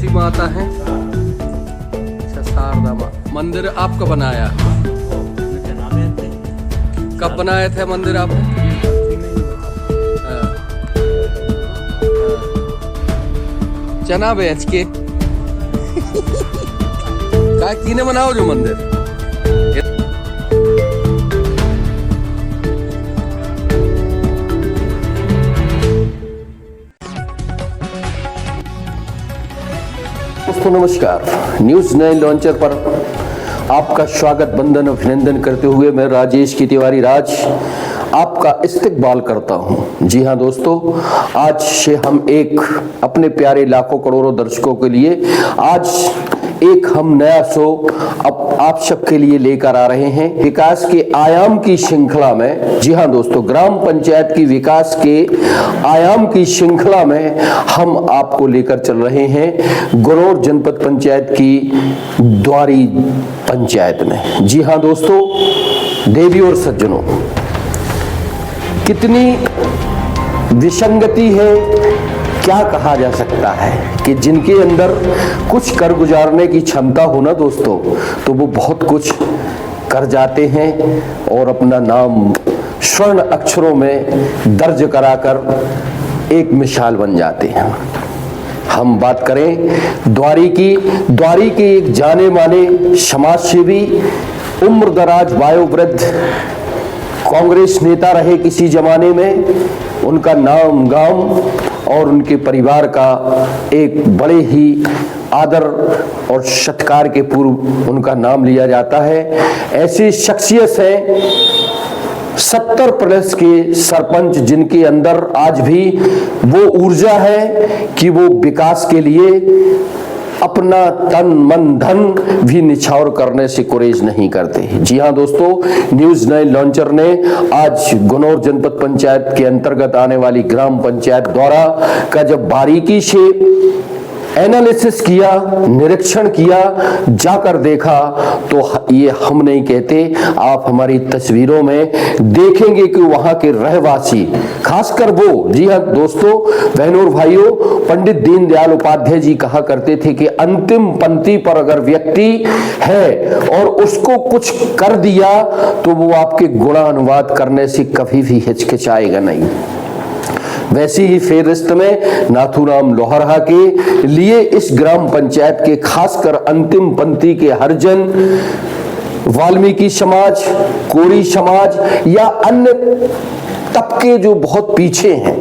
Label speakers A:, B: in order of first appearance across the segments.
A: सी माता है। अच्छा, शारदा माँ। मंदिर आपका बनाया? कब बनाए थे मंदिर आपने? चना बेच के का किने बनाओ जो मंदिर? दोस्तों नमस्कार, न्यूज 9 लॉन्चर पर आपका स्वागत बंदन अभिनंदन करते हुए मैं राजेश की तिवारी राज आपका इस्तकबाल करता हूं। जी हां दोस्तों, आज से हम एक अपने प्यारे लाखों करोड़ों दर्शकों के लिए आज एक हम नया शो आप सबके लिए लेकर आ रहे हैं। विकास के आयाम की श्रृंखला में, जी हां दोस्तों, ग्राम पंचायत की विकास के आयाम की श्रृंखला में हम आपको लेकर चल रहे हैं गनौर जनपद पंचायत की द्वारी पंचायत में। जी हां दोस्तों, देवी और सज्जनों, कितनी विसंगति है, क्या कहा जा सकता है कि जिनके अंदर कुछ कर गुजारने की क्षमता हो ना दोस्तों, तो वो बहुत कुछ कर जाते हैं और अपना नाम स्वर्ण अक्षरों में दर्ज कराकर एक मिसाल बन जाते हैं। हम बात करें द्वारी की एक जाने माने समाज सेवी, उम्रदराज वयोवृद्ध कांग्रेस नेता रहे किसी जमाने में। उनका नाम गांव और उनके परिवार का एक बड़े ही आदर और सत्कार के पूर्व उनका नाम लिया जाता है। ऐसी शख्सियत है 70+ के सरपंच, जिनके अंदर आज भी वो ऊर्जा है कि वो विकास के लिए अपना तन मन धन भी निछावर करने से गुरेज नहीं करते। जी हां दोस्तों, न्यूज 9 लॉन्चर ने आज गनौर जनपद पंचायत के अंतर्गत आने वाली ग्राम पंचायत द्वारा का जब बारीकी से एनालिसिस किया, निरीक्षण किया, जाकर देखा, तो ये हम नहीं कहते, आप हमारी तस्वीरों में देखेंगे कि वहां के रहवासी, खासकर वो, जी हाँ दोस्तों, बहनों और भाइयों, पंडित दीनदयाल उपाध्याय जी कहा करते थे कि अंतिम पंक्ति पर अगर व्यक्ति है और उसको कुछ कर दिया तो वो आपके गुणानुवाद करने से कभी भी हिचकिचाएगा नहीं। वैसी ही फेरिस्त में नाथूराम लोहरहा के लिए इस ग्राम पंचायत के खासकर अंतिम पंक्ति के हरिजन, वाल्मीकि समाज, कोरी समाज या अन्य तबके जो बहुत पीछे हैं,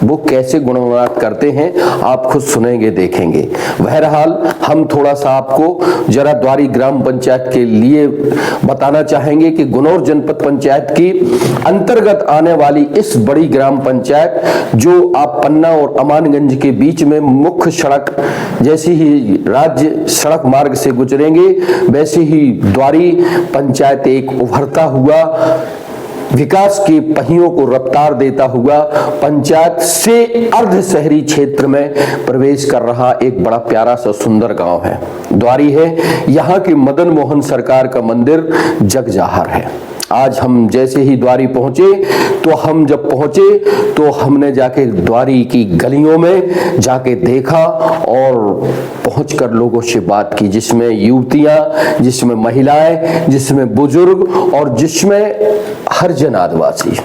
A: वो कैसे गुणगान करते हैं आप खुद सुनेंगे, देखेंगे। बहरहाल हम थोड़ा सा आपको जरा द्वारी ग्राम पंचायत के लिए बताना चाहेंगे कि गनौर जनपद पंचायत की अंतर्गत आने वाली इस बड़ी ग्राम पंचायत, जो आप पन्ना और अमानगंज के बीच में मुख्य सड़क, जैसी ही राज्य सड़क मार्ग से गुजरेंगे वैसे ही द्वारी पंचायत एक उभरता हुआ, विकास के पहियों को रफ्तार देता हुआ पंचायत से अर्ध शहरी क्षेत्र में प्रवेश कर रहा एक बड़ा प्यारा सा सुंदर गांव है, द्वारी है। यहाँ के मदन मोहन सरकार का मंदिर जगजाहर है। आज हम जैसे ही द्वारी पहुंचे तो हमने जाके द्वारी की गलियों में जाके देखा और पहुंचकर लोगों से बात की, जिसमें युवतियां, जिसमें महिलाएं, जिसमें बुजुर्ग और जिसमें हरिजन आदिवासी,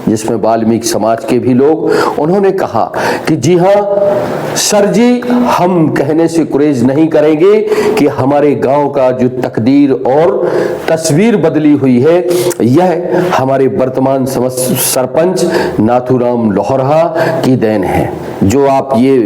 A: जिसमें वाल्मीकि समाज के भी लोग। उन्होंने कहा कि जी हाँ सर जी, हम कहने से गुरेज नहीं करेंगे कि हमारे गांव का जो तकदीर और तस्वीर बदली हुई है, यह हमारे वर्तमान सरपंच नाथूराम लोहरहा की देन है। जो आप ये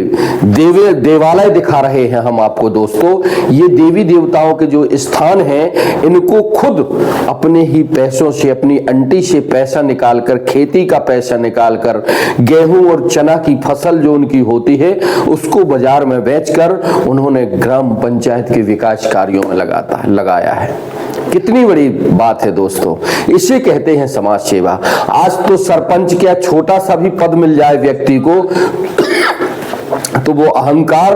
A: देवालय दिखा रहे हैं हम आपको दोस्तों, ये देवी देवताओं के जो स्थान हैं, इनको खुद अपने ही पैसों से, अपनी अंटी से पैसा निकालकर, खेती का पैसा निकालकर, गेहूं और चना की फसल जो उनकी होती है उसको बाजार में बेचकर उन्होंने ग्राम पंचायत के विकास कार्यों में लगाया है। कितनी बड़ी बात है दोस्तों, इसे कहते हैं समाज सेवा। आज तो सरपंच क्या, छोटा सा भी पद मिल जाए व्यक्ति को तो वो अहंकार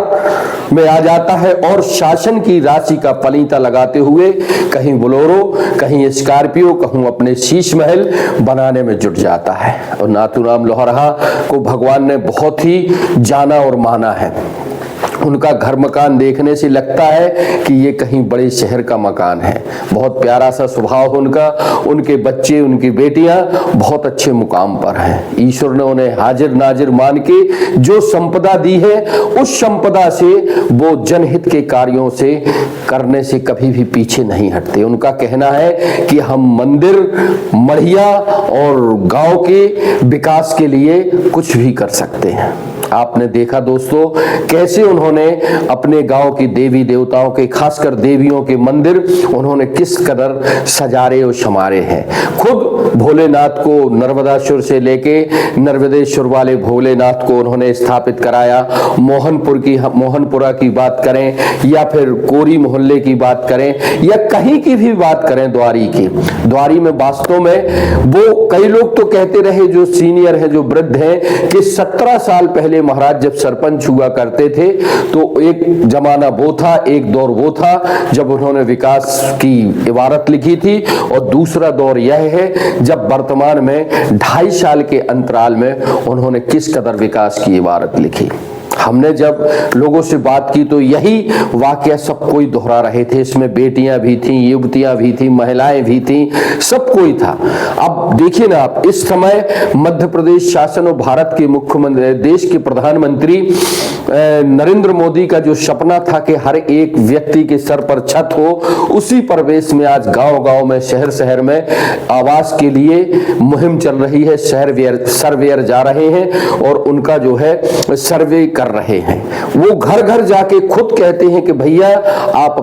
A: में आ जाता है और शासन की राशि का पलीता लगाते हुए कहीं बोलेरो, कहीं स्कॉर्पियो, कहूं अपने शीश महल बनाने में जुट जाता है। और नाथूराम लोहरहा को भगवान ने बहुत ही जाना और माना है। उनका घर मकान देखने से लगता है कि ये कहीं बड़े शहर का मकान है। बहुत प्यारा सा स्वभाव उनका, उनके बच्चे, उनकी बेटियां बहुत अच्छे मुकाम पर हैं। ईश्वर ने उन्हें हाजिर नाजिर मान के जो संपदा दी है, उस संपदा से वो जनहित के कार्यों से करने से कभी भी पीछे नहीं हटते। उनका कहना है कि हम मंदिर, मढ़िया और गांव के विकास के लिए कुछ भी कर सकते हैं। आपने देखा दोस्तों कैसे उन्होंने अपने गांव की देवी देवताओं के, खासकर देवियों के मंदिर उन्होंने किस कदर सजारे और शमारे हैं। खुद भोलेनाथ को नर्मदासुर से लेके नर्मदेश्वर वाले भोलेनाथ को उन्होंने स्थापित कराया। मोहनपुरा की बात करें या फिर कोरी मोहल्ले की बात करें या कहीं की भी बात करें, द्वारी में वास्तव में वो कई लोग तो कहते रहे, जो सीनियर है, जो वृद्ध हैं, कि 17 साल पहले महाराज जब सरपंच हुआ करते थे तो एक जमाना वो था, एक दौर वो था जब उन्होंने विकास की इबारत लिखी थी, और दूसरा दौर यह है जब वर्तमान में 2.5 साल के अंतराल में उन्होंने किस कदर विकास की इबारत लिखी। हमने जब लोगों से बात की तो यही वाकया सब कोई दोहरा रहे थे। इसमें बेटियां भी थीं, युवतियां भी थीं, महिलाएं भी थीं, सब कोई था। अब देखिए ना, आप इस समय मध्य प्रदेश शासन और भारत के मुख्यमंत्री, देश के प्रधानमंत्री नरेंद्र मोदी का जो सपना था कि हर एक व्यक्ति के सर पर छत हो, उसी परिवेश में आज गांव-गांव में, शहर-शहर में आवास के लिए मुहिम चल रही है। सर्वेयर जा रहे हैं और उनका जो है सर्वे कर रहे हैं। वो घर घर जाके खुद कहते हैं कि भैया आप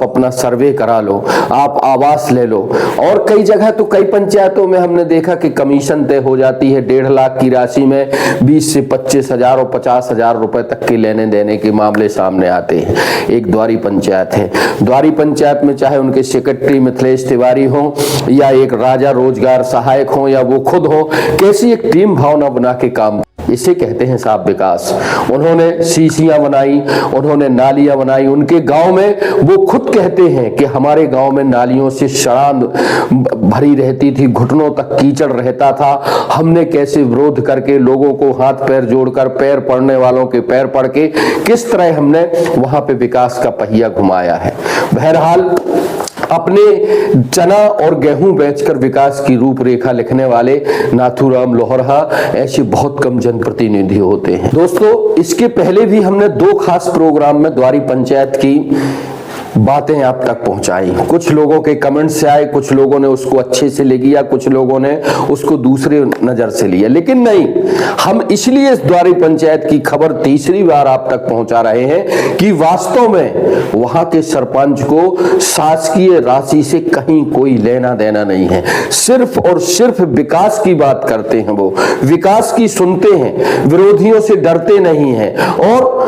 A: अपना सर्वे करा लो, आप आवास ले लो। और कई जगह तो कई पंचायतों में हमने देखा कि कमीशन तय हो जाती है 1.5 लाख की राशि में 20 से 25 हजार और 50 हजार रुपए तक के लेने देने के मामले सामने आते हैं। एक द्वारी पंचायत है, द्वारी पंचायत में चाहे उनके सेक्रेटरी मिथिलेश तिवारी हो या एक राजा रोजगार सहायक हो या वो खुद हो, कैसी एक टीम भावना बना के काम, इसे कहते हैं साहब विकास। उन्होंने सीसियां बनाई, उन्होंने नालियां बनाई। उनके गांव में वो खुद कहते हैं कि हमारे गांव में नालियों से शराब भरी रहती थी, घुटनों तक कीचड़ रहता था। हमने कैसे विरोध करके लोगों को हाथ पैर जोड़कर, पैर पड़ने वालों के पैर पड़ के, किस तरह हमने वहां पे विकास का पहिया घुमाया है। बहरहाल अपने चना और गेहूं बेचकर विकास की रूपरेखा लिखने वाले नाथूराम लोहरा ऐसे बहुत कम जनप्रतिनिधि होते हैं। दोस्तों, इसके पहले भी हमने 2 खास प्रोग्राम में द्वारी पंचायत की बातें आप तक पहुंचाई। कुछ लोगों के कमेंट से आए, कुछ लोगों ने उसको अच्छे से ले लिया, कुछ लोगों ने उसको दूसरे नजर से लिया। लेकिन नहीं, हम इसलिए इस द्वारी पंचायत की खबर तीसरी बार आप तक पहुंचा रहे हैं कि वास्तव में वहां के सरपंच को शासकीय राशि से कहीं कोई लेना देना नहीं है। सिर्फ और सिर्फ विकास की बात करते हैं, वो विकास की सुनते हैं, विरोधियों से डरते नहीं हैं। और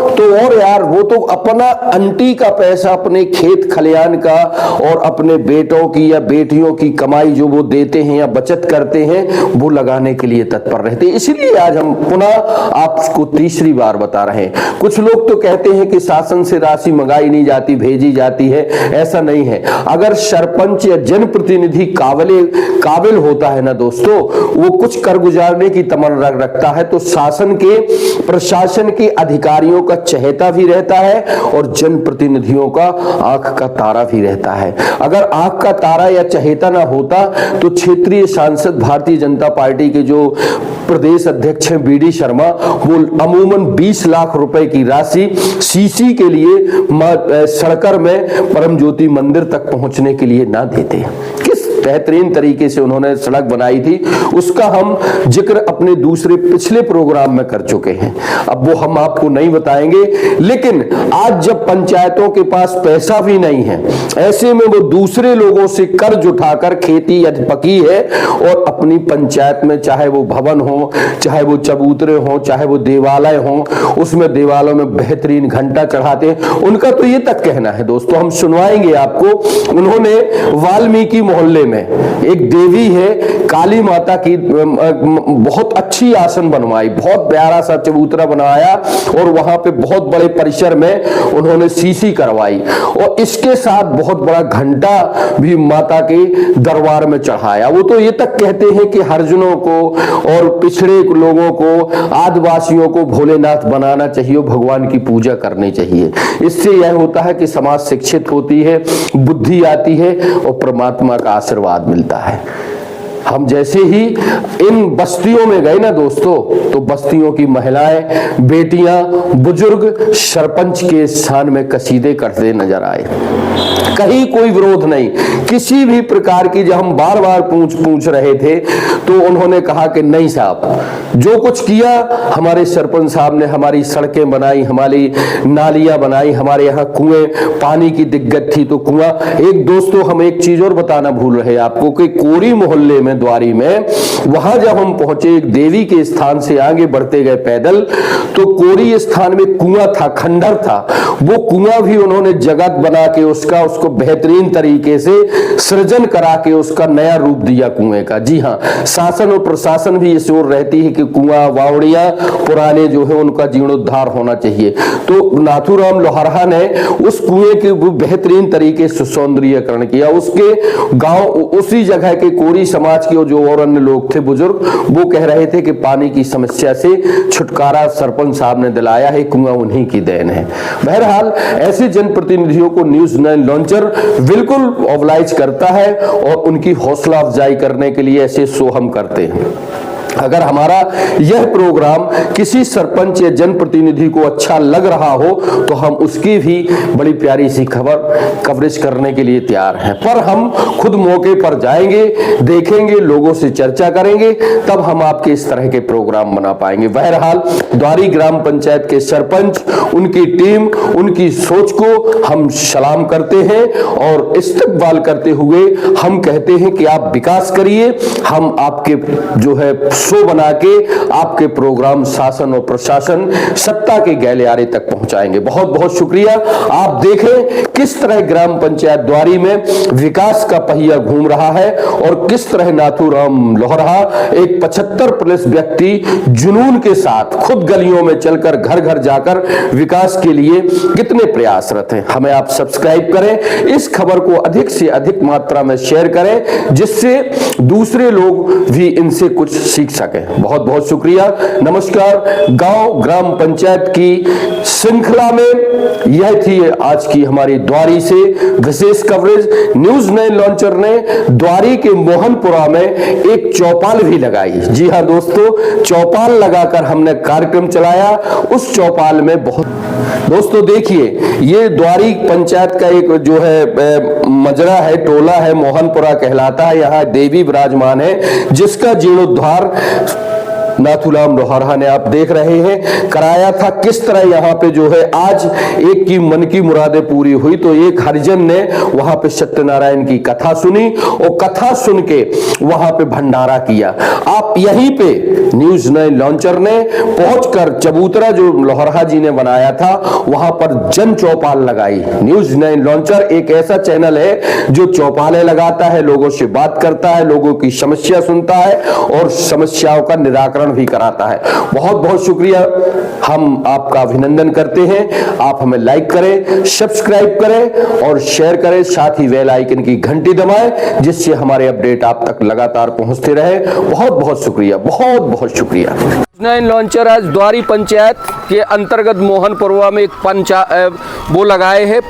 A: यार, वो तो अपना अंटी का पैसा, अपने खेत खलियान का और अपने बेटों की या बेटियों की कमाई जो वो देते हैं या बचत करते हैं, वो लगाने के लिए तत्पर रहते हैं। इसलिए आज हम पुनः आपको तीसरी बार बता रहे हैं। कुछ लोग तो कहते हैं कि शासन से राशि मंगाई नहीं जाती, भेजी जाती है। ऐसा नहीं है। अगर सरपंच या जनप्रतिनिधि काबिल होता है ना दोस्तों, वो कुछ कर गुजारने की तमन्ना रखता है, तो शासन के, प्रशासन के अधिकारियों का चहेता भी रहता है और जनप्रतिनिधियों का आंख का तारा भी रहता है। अगर आंख का तारा या चहेता ना होता तो क्षेत्रीय सांसद भारतीय जनता पार्टी के जो प्रदेश अध्यक्ष हैं बीडी शर्मा, वो अमूमन 20 लाख रुपए की राशि सीसी के लिए सड़कर में परम ज्योति मंदिर तक पहुंचने के लिए ना देते। किस बेहतरीन तरीके से उन्होंने सड़क बनाई थी, उसका हम जिक्र अपने दूसरे पिछले प्रोग्राम में कर चुके हैं। अब वो हम आपको नहीं बताएंगे। लेकिन आज जब पंचायतों के पास पैसा भी नहीं है, ऐसे में वो दूसरे लोगों से कर्ज उठाकर खेती पकी है और अपनी पंचायत में, चाहे वो भवन हो, चाहे वो चबूतरे हो, चाहे वो देवालय हो, उसमें देवालयों में बेहतरीन घंटा चढ़ाते हैं। उनका तो ये तक कहना है दोस्तों, हम सुनवाएंगे आपको। उन्होंने वाल्मीकि मोहल्ले में में एक देवी है काली माता की बहुत अच्छी आसन बनवाई, बहुत प्यारा सा चबूतरा बनाया और वहां पे बहुत बड़े परिसर में उन्होंने सीसी करवाई और इसके साथ बहुत बड़ा घंटा भी माता के दरबार में चढ़ाया। वो तो ये तक कहते हैं कि हरिजनों को और पिछड़े लोगों को, आदिवासियों को भोलेनाथ बनाना चाहिए, भगवान की पूजा करनी चाहिए। इससे यह होता है कि समाज शिक्षित होती है, बुद्धि आती है और परमात्मा का आशीर्वाद मिलता है। हम जैसे ही इन बस्तियों में गए ना दोस्तों, तो बस्तियों की महिलाएं, बेटियां, बुजुर्ग सरपंच के स्थान में कसीदे करते नजर आए। कहीं कोई विरोध नहीं, किसी भी प्रकार की। जब हम बार बार पूछ रहे थे तो उन्होंने कहा कि नहीं साहब, जो कुछ किया हमारे सरपंच साहब ने, हमारी सड़कें बनाई, हमारी नालियां बनाई, हमारे यहाँ कुएं, पानी की दिक्कत थी तो कुआं। एक दोस्तों हम एक चीज और बताना भूल रहे आपको कि कोरी मोहल्ले में, द्वारी में, वहां जब हम पहुंचे एक देवी के स्थान से आगे बढ़ते गए पैदल, तो कोरी स्थान में कुआं था, खंडर था। वो कुआं भी उन्होंने जगत बना के उसको बेहतरीन तरीके से सृजन करा के उसका नया रूप दिया कुएं का। जी हाँ, शासन और प्रशासन भी इस ओर रहती है कि कुआं, वावड़ियां पुराने जो है उनका जीर्णोद्धार होना चाहिए। तो नाथूराम लोहरहा ने उस कुएं के बेहतरीन तरीके से सौंदर्यीकरण किया। उसके गांव, उसी जगह के कोरी समाज के जो और अन्य लोग थे, बुजुर्ग, वो कह रहे थे कि पानी की समस्या से छुटकारा सरपंच साहब ने दिलाया है, कुआं उन्हीं की देन है। बहरहाल ऐसे जनप्रतिनिधियों को न्यूज़ 9 लॉन्चर बिल्कुल ऑब्लाइज करता है और उनकी हौसला अफजाई करने के लिए ऐसे शो हम करते हैं। अगर हमारा यह प्रोग्राम किसी सरपंच या जनप्रतिनिधि को अच्छा लग रहा हो तो हम उसकी भी बड़ी प्यारी सी खबर कवरेज करने के लिए तैयार हैं, पर हम खुद मौके पर जाएंगे, देखेंगे, लोगों से चर्चा करेंगे, तब हम आपके इस तरह के प्रोग्राम बना पाएंगे। बहरहाल द्वारी ग्राम पंचायत के सरपंच, उनकी टीम, उनकी सोच को हम सलाम करते हैं और इस्तकबाल करते हुए हम कहते हैं कि आप विकास करिए, हम आपके जो है शो बना के आपके प्रोग्राम शासन और प्रशासन सत्ता के गलियारे तक पहुंचाएंगे। बहुत बहुत शुक्रिया। आप देखें किस तरह ग्राम पंचायत द्वारी में विकास का पहिया घूम रहा है और किस तरह नाथूराम लोहरहा एक 75 प्लस व्यक्ति जुनून के साथ खुद गलियों में चलकर, घर घर जाकर विकास के लिए कितने प्रयासरत हैं। हमें आप सब्सक्राइब करें, इस खबर को अधिक से अधिक मात्रा में शेयर करें, जिससे दूसरे लोग भी इनसे कुछ सीख सके। बहुत बहुत शुक्रिया। नमस्कार। गांव ग्राम पंचायत की श्रृंखला में यह थी आज की हमारी द्वारी से विशेष कवरेज। न्यूज़ 9 लॉन्चर ने द्वारी के मोहनपुरा में एक चौपाल भी लगाई। जी हां दोस्तों, चौपाल लगाकर हमने कार्यक्रम चलाया। उस चौपाल में बहुत दोस्तों देखिए, ये द्वारी पंचायत का एक जो है मजरा है, टोला है, मोहनपुरा कहलाता है। यहाँ देवी विराजमान है जिसका जीर्णोद्धार नाथूराम लोहरहा ने, आप देख रहे हैं, कराया था। किस तरह यहाँ पे जो है आज एक की मन की मुरादें पूरी हुई तो एक हरिजन ने वहां पे सत्यनारायण की कथा सुनी और कथा सुन के वहां पे भंडारा किया। आप यहीं पे न्यूज़ 9 लॉन्चर ने पहुंचकर चबूतरा जो लोहरहा जी ने बनाया था वहां पर जन चौपाल लगाई। न्यूज़ 9 लॉन्चर एक ऐसा चैनल है जो चौपालें लगाता है, लोगों से बात करता है, लोगों की समस्या सुनता है और समस्याओं का निराकरण भी कराता है। बहुत बहुत शुक्रिया। हम आपका अभिनंदन करते हैं। आप हमें लाइक करें, सब्सक्राइब करें और शेयर करें, साथ ही बेल आइकन की घंटी दबाएं जिससे हमारे अपडेट आप तक लगातार पहुंचते रहे। बहुत बहुत शुक्रिया, बहुत बहुत शुक्रिया। 9 लॉन्चर आज द्वारी पंचायत के अंतर्गत मोहनपुरवा में एक वो लगाए हैं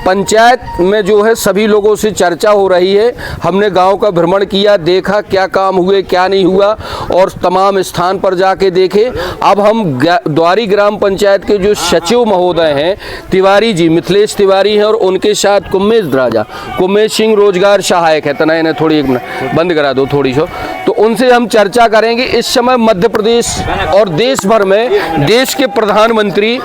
A: पंचायत में जो है सभी लोगों से चर्चा हो रही है। हमने गांव का भ्रमण किया, देखा क्या काम हुए क्या नहीं हुआ और तमाम स्थान पर जाके देखे। अब हम द्वारी ग्राम पंचायत के जो सचिव महोदय हैं तिवारी जी, मिथिलेश तिवारी हैं और उनके साथ कुम्मेश सिंह रोजगार सहायक है। तना इन्हें थोड़ी एक मिनट बंद करा दो थोड़ी सो, तो उनसे हम चर्चा करेंगे। इस समय मध्य प्रदेश और देश भर में देश के प्रधानमंत्री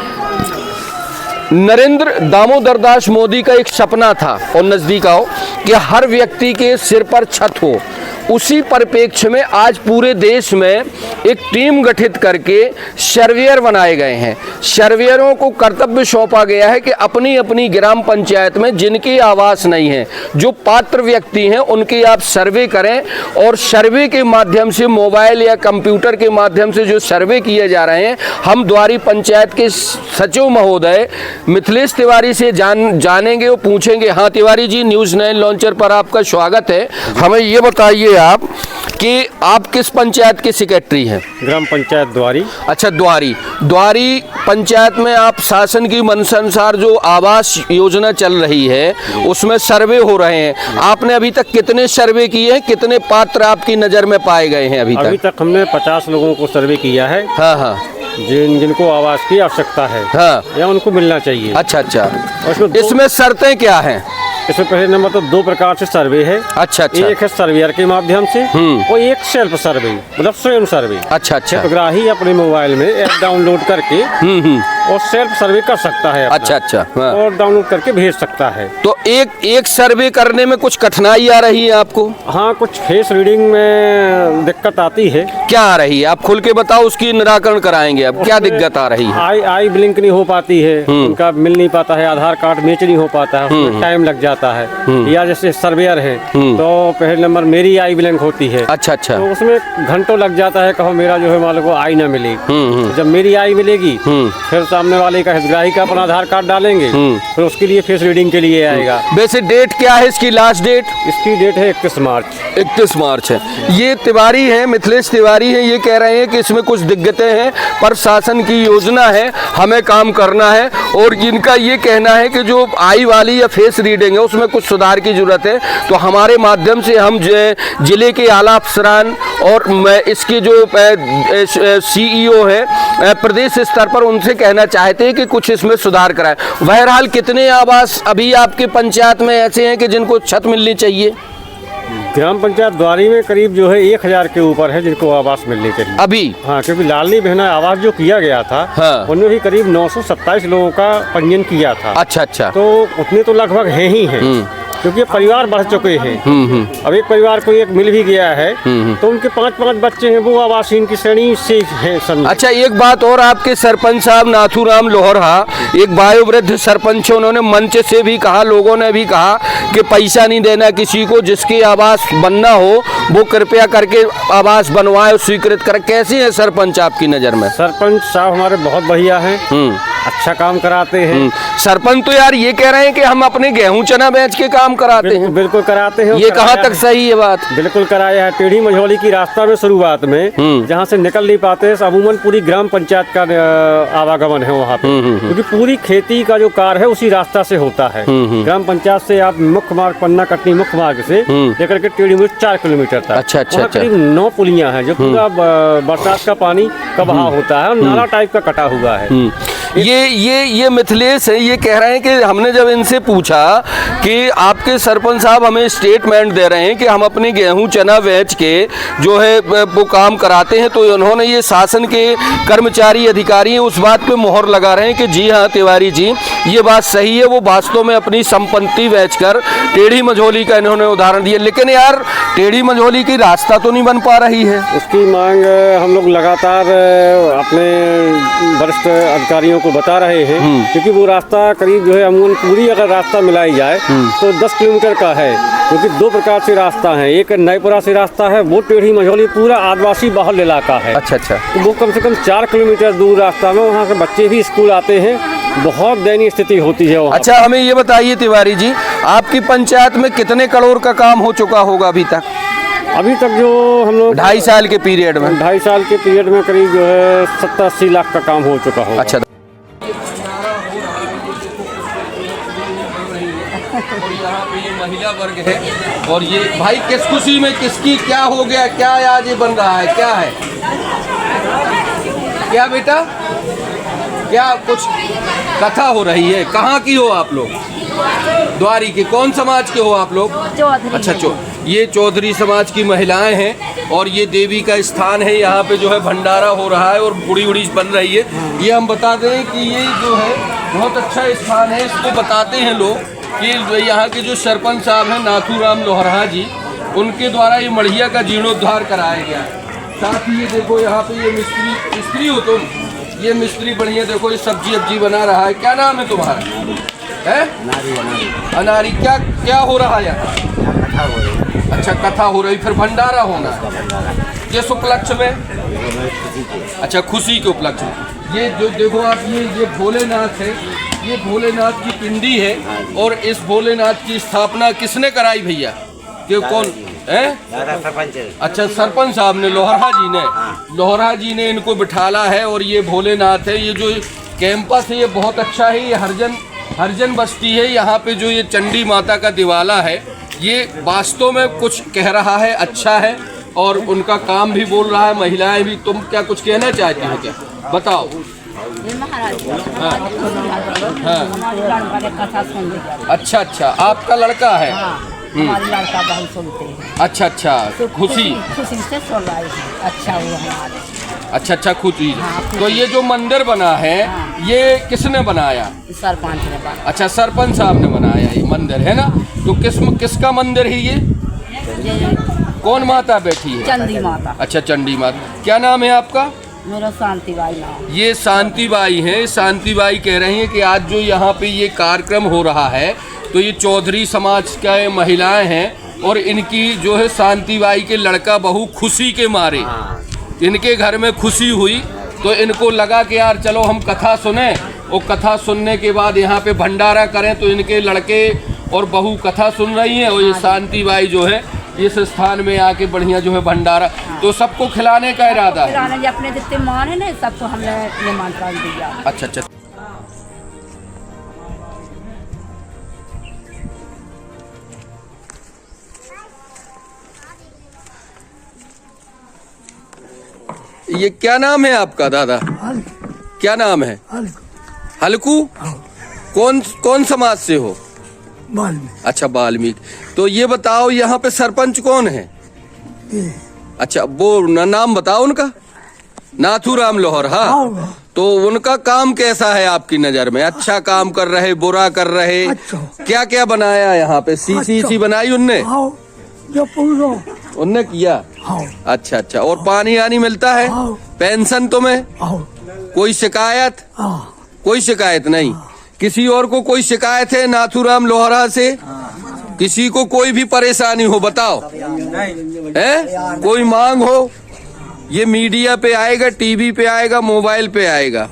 A: नरेंद्र दामोदर दास मोदी का एक सपना था और नजदीक आओ कि हर व्यक्ति के सिर पर छत हो उसी परिप्रेक्ष्य में आज पूरे देश में एक टीम गठित करके सर्वेयर बनाए गए हैं। सर्वेयरों को कर्तव्य सौंपा गया है कि अपनी अपनी ग्राम पंचायत में जिनके आवास नहीं है, जो पात्र व्यक्ति हैं, उनकी आप सर्वे करें और सर्वे के माध्यम से मोबाइल या कंप्यूटर के माध्यम से जो सर्वे किए जा रहे हैं, हम द्वारी पंचायत के सचिव महोदय मिथिलेश तिवारी से जानेंगे और पूछेंगे। हाँ तिवारी जी, न्यूज़ 9 लॉन्चर पर आपका स्वागत है। हमें ये बताइए आप कि आप किस पंचायत के सेक्रेटरी हैं?
B: ग्राम पंचायत द्वारी।
A: अच्छा, द्वारी पंचायत में आप शासन की मंशा अनुसार जो आवास योजना चल रही है उसमें सर्वे हो रहे हैं। आपने अभी तक कितने सर्वे किए हैं? कितने पात्र आपकी नज़र में पाए गए हैं अभी तक?
B: हमने 50 लोगों को सर्वे किया है।
A: हाँ हाँ,
B: जिनको आवास की आवश्यकता है,
A: हाँ,
B: या उनको मिलना चाहिए।
A: अच्छा, इसमें शर्तें क्या हैं?
B: इसमें पहले नंबर तो 2 प्रकार से सर्वे है।
A: अच्छा,
B: एक है सर्वेयर के माध्यम से और एक सेल्फ सर्वे, मतलब स्वयं सर्वे।
A: अच्छा,
B: हितग्राही अपने मोबाइल में ऐप डाउनलोड करके और सेल्फ सर्वे कर सकता है।
A: अच्छा, हाँ।
B: और डाउनलोड करके भेज सकता है।
A: तो एक सर्वे करने में कुछ कठिनाई आ रही है आपको?
B: हाँ, कुछ फेस रीडिंग में दिक्कत आती है।
A: क्या आ रही है? आप खुल के बताओ, उसकी निराकरण कराएंगे। अब क्या दिक्कत आ रही है?
B: आई ब्लिंक नहीं हो पाती है, उनका मिल नहीं पाता है, आधार कार्ड मैच नहीं हो पाता है, उसमें टाइम लग जाता है। या जैसे सर्वेयर है तो पहले नंबर मेरी आई ब्लिंक होती है।
A: अच्छा,
B: तो उसमें घंटों लग जाता है। कहो मेरा जो है मान लो आई ना मिले, जब मेरी आई मिलेगी फिर सामने वाले का हितग्राही का अपना आधार कार्ड डालेंगे, फिर उसके लिए फेस रीडिंग के लिए आएगा।
A: वैसे डेट क्या है इसकी? लास्ट डेट
B: इसकी डेट है 31 मार्च।
A: 31 मार्च है। ये तिवारी है, मिथिलेश तिवारी है, ये कह रहे हैं कि इसमें कुछ दिक्कतें हैं, पर शासन की योजना है, हमें काम करना है। और इनका ये कहना है कि जो आई वाली या फेस रीडिंग है उसमें कुछ सुधार की जरूरत है। तो हमारे माध्यम से हम जिले के आला अफसरान और इसके जो CEO है प्रदेश स्तर पर, उनसे कहना चाहते हैं कि कुछ इसमें सुधार कराएं। बहरहाल कितने आवास अभी आपके पंचायत में ऐसे हैं कि जिनको छत मिलनी चाहिए?
B: ग्राम पंचायत द्वारी में करीब जो है 1000 के ऊपर है जिनको आवास मिलने चाहिए अभी। हाँ, क्योंकि लाडली बहना आवास जो किया गया था, हाँ, उनमें भी करीब 927 लोगों का पंजीयन किया था।
A: अच्छा,
B: तो उतने तो लगभग हैं ही हैं, क्योंकि परिवार बढ़ चुके हैं। अब एक परिवार को एक मिल भी गया है तो उनके 5-5 बच्चे हैं, वो आवासीन की श्रेणी से हैं।
A: अच्छा, एक बात और, आपके सरपंच साहब नाथूराम लोहरा एक वयोवृद्ध सरपंच, उन्होंने मंच से भी कहा, लोगों ने भी कहा कि पैसा नहीं देना किसी को, जिसके आवास बनना हो वो कृपया करके आवास बनवाए और स्वीकृत करें। कैसे हैं सरपंच आपकी नज़र में?
B: सरपंच साहब हमारे बहुत बढ़िया हैं, अच्छा काम कराते हैं।
A: सरपंच तो यार ये कह रहे हैं कि हम अपने गेहूं चना बेच के काम कराते हैं।
B: बिल्कुल कराते हैं।
A: ये कहाँ तक सही है बात?
B: बिल्कुल कराया है। टेढ़ी मझौली की रास्ता में शुरुआत में जहाँ से निकल नहीं पाते, अमूमन पूरी ग्राम पंचायत का आवागमन है वहाँ पे, क्योंकि पूरी खेती का जो कार्य है उसी रास्ता से होता है। ग्राम पंचायत से आप मुख्य मार्ग, पन्ना कटनी मुख्य मार्ग से लेकर के टेढ़ी मझौली 4 किलोमीटर तक।
A: अच्छा,
B: करीब 9 पुलियाँ हैं जो पूरा बरसात का पानी का बहाव होता है और नाला टाइप का कटा हुआ है।
A: ये मिथिलेश है, ये कह रहे हैं कि हमने जब इनसे पूछा कि आपके सरपंच साहब हमें स्टेटमेंट दे रहे हैं कि हम अपने गेहूं चना बेच के जो है वो काम कराते हैं, तो उन्होंने ये शासन के कर्मचारी अधिकारी हैं उस बात पे मोहर लगा रहे हैं कि जी हाँ तिवारी जी, ये बात सही है, वो वास्तव में अपनी संपत्ति बेचकर टेढ़ी मझौली का इन्होंने उदाहरण दिया। लेकिन यार टेढ़ी मझौली की रास्ता तो नहीं बन पा रही है।
B: उसकी मांग हम लोग लगातार अपने वरिष्ठ अधिकारियों को बता रहे हैं, क्योंकि वो रास्ता करीब जो है अमूमन पूरी अगर रास्ता मिलाई जाए तो 10 किलोमीटर का है, क्योंकि 2 प्रकार से रास्ता है। एक नईपुरा से रास्ता है, वो टेढ़ी मझौली पूरा आदिवासी बहुल इलाका है।
A: अच्छा,
B: तो वो कम से कम 4 किलोमीटर दूर रास्ता में, वहाँ के बच्चे भी स्कूल आते हैं, बहुत दयनीय स्थिति होती है वहाँ।
A: अच्छा, हमें ये बताइए तिवारी जी, आपकी पंचायत में कितने करोड़ का काम हो चुका होगा अभी तक?
B: अभी तक जो हम लोग
A: 2.5 साल के पीरियड में,
B: 2.5 साल के पीरियड में करीब जो है 70-80 लाख का काम हो चुका होगा।
A: अच्छा, यहाँ पे ये महिला वर्ग है और ये भाई किस खुशी में किसकी क्या हो गया, क्या आज ये बन रहा है, क्या है, क्या बेटा, क्या कुछ कथा हो रही है? कहाँ की हो आप लोग? द्वारी के। कौन समाज के हो आप लोग?
C: चौधरी।
A: अच्छा, ये चौधरी समाज की महिलाएं हैं और ये देवी का स्थान है, यहाँ पे जो है भंडारा हो रहा है और बुड़ी उड़ी बन रही है। ये हम बता दें कि ये जो है बहुत अच्छा स्थान है, इसको बताते हैं लोग कि यहाँ के जो सरपंच साहब हैं नाथूराम लोहरा जी, उनके द्वारा ये मढ़िया का जीर्णोद्धार कराया गया है। साथ ही ये देखो यहाँ पे ये मिस्त्री हो तुम, ये मिस्त्री बढ़िया देखो ये सब्जी अब्जी बना रहा है। क्या नाम है तुम्हारा? है अनारी। क्या क्या हो रहा है यहाँ? अच्छा कथा हो रही, फिर भंडारा होना है किस उपलक्ष्य में? अच्छा खुशी के उपलक्ष्य में। ये जो देखो आप ये भोलेनाथ है, ये भोलेनाथ की पिंडी है और इस भोलेनाथ की स्थापना किसने कराई भैया? कि कौन है? अच्छा सरपंच साहब ने, लोहरा जी ने इनको बिठाला है। और ये भोलेनाथ है, ये जो कैंपस है ये बहुत अच्छा है। ये हरिजन बस्ती है। यहाँ पे जो ये चंडी माता का दिवाला है ये वास्तव में कुछ कह रहा है, अच्छा है और उनका काम भी बोल रहा है। महिलाएं भी, तुम क्या कुछ कहना चाहती हो क्या? बताओ। अच्छा अच्छा, आपका लड़का है?
C: हमारे लड़का बहुत सुनते हैं।
A: अच्छा अच्छा, खुशी
C: से सुन रहा है। अच्छा हुआ हमारे।
A: अच्छा खुशी। तो ये जो मंदिर बना है ये किसने बनाया?
C: सरपंच ने बनाया।
A: अच्छा सरपंच साहब ने बनाया ये मंदिर, है ना? तो किसका मंदिर है ये? कौन माता बैठी है?
C: चंडी माता।
A: अच्छा चंडी माता। क्या नाम है आपका?
C: मेरा शांतिबाई नाम।
A: ये शांतिबाई हैं। शांतिबाई कह रही हैं कि आज जो यहाँ पे ये कार्यक्रम हो रहा है तो ये चौधरी समाज का महिलाएं हैं और इनकी जो है शांतिबाई के लड़का बहू खुशी के मारे इनके घर में खुशी हुई तो इनको लगा कि यार चलो हम कथा सुने, और कथा सुनने के बाद यहाँ पे भंडारा करें। तो इनके लड़के और बहू कथा सुन रही हैं और ये शांतिबाई जो है इस स्थान में आके बढ़िया जो है भंडारा तो सबको खिलाने का इरादा है।
C: अपने जितने मान है ना सबको हमने निमंत्रण दिया।
A: अच्छा अच्छा। ये क्या नाम है आपका दादा? क्या नाम है? हल्कू। कौन समाज से हो? अच्छा वाल्मीकि। तो ये बताओ यहाँ पे सरपंच कौन है? अच्छा वो नाम बताओ उनका। नाथूराम लोहरा। तो उनका काम कैसा है आपकी नजर में? अच्छा काम कर रहे, बुरा कर रहे? क्या क्या बनाया यहाँ पे? सी बनाई उनने? उनने किया। अच्छा अच्छा। और पानी आनी मिलता है? पेंशन तुम्हें? कोई शिकायत? कोई शिकायत नहीं। किसी और को कोई शिकायत है नाथूराम लोहरा से? किसी को कोई भी परेशानी हो बताओ, है? कोई मांग हो? ये मीडिया पे आएगा, टीवी पे आएगा, मोबाइल पे आएगा,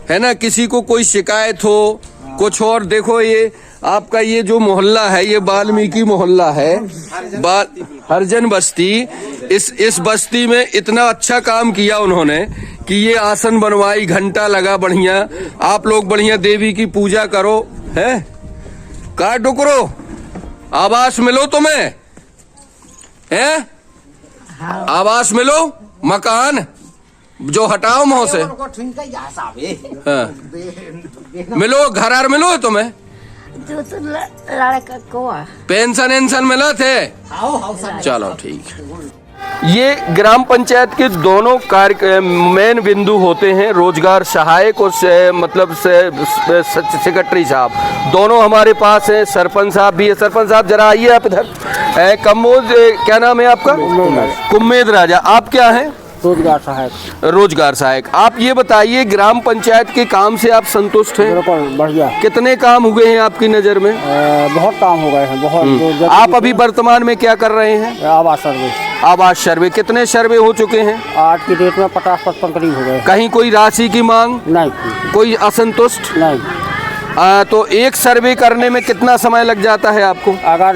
A: है ना? किसी को कोई शिकायत हो कुछ और। देखो ये आपका ये जो मोहल्ला है ये वाल्मीकि मोहल्ला है, हरिजन बस्ती। इस बस्ती में इतना अच्छा काम किया उन्होंने कि ये आसन बनवाई, घंटा लगा बढ़िया। आप लोग बढ़िया देवी की पूजा करो, है? का टुकरो आवास मिलो तुम्हें, है? आवास मिलो, मकान जो हटाओ मुँह से। हाँ। मिलो, घर मिलो तुम्हें?
C: लड़का को
A: पेंशन मिला थे? चलो ठीक है। ये ग्राम पंचायत के दोनों कार्य मेन बिंदु होते हैं, रोजगार सहायक और मतलब सेक्रेटरी साहब दोनों हमारे पास हैं। सरपंच साहब भी है। सरपंच साहब जरा आइए आप इधर। कमोद, क्या नाम है आपका? कुम्मेद राजा। आप क्या हैं?
B: रोजगार सहायक।
A: रोजगार सहायक। आप ये बताइए ग्राम पंचायत के काम से आप संतुष्ट हैं?
B: बिल्कुल बढ़िया।
A: कितने काम हुए हैं आपकी नज़र में?
B: बहुत काम हो गए हैं, बहुत।
A: आप अभी वर्तमान में क्या कर रहे हैं?
B: आवास सर्वे।
A: आवास सर्वे। कितने सर्वे हो चुके हैं?
B: आज की डेट में 50-55 करीब हो गए।
A: कहीं कोई राशि की मांग
B: नहीं?
A: कोई असंतुष्ट
B: नहीं।
A: तो एक सर्वे करने में कितना समय लग जाता है आपको?
B: अगर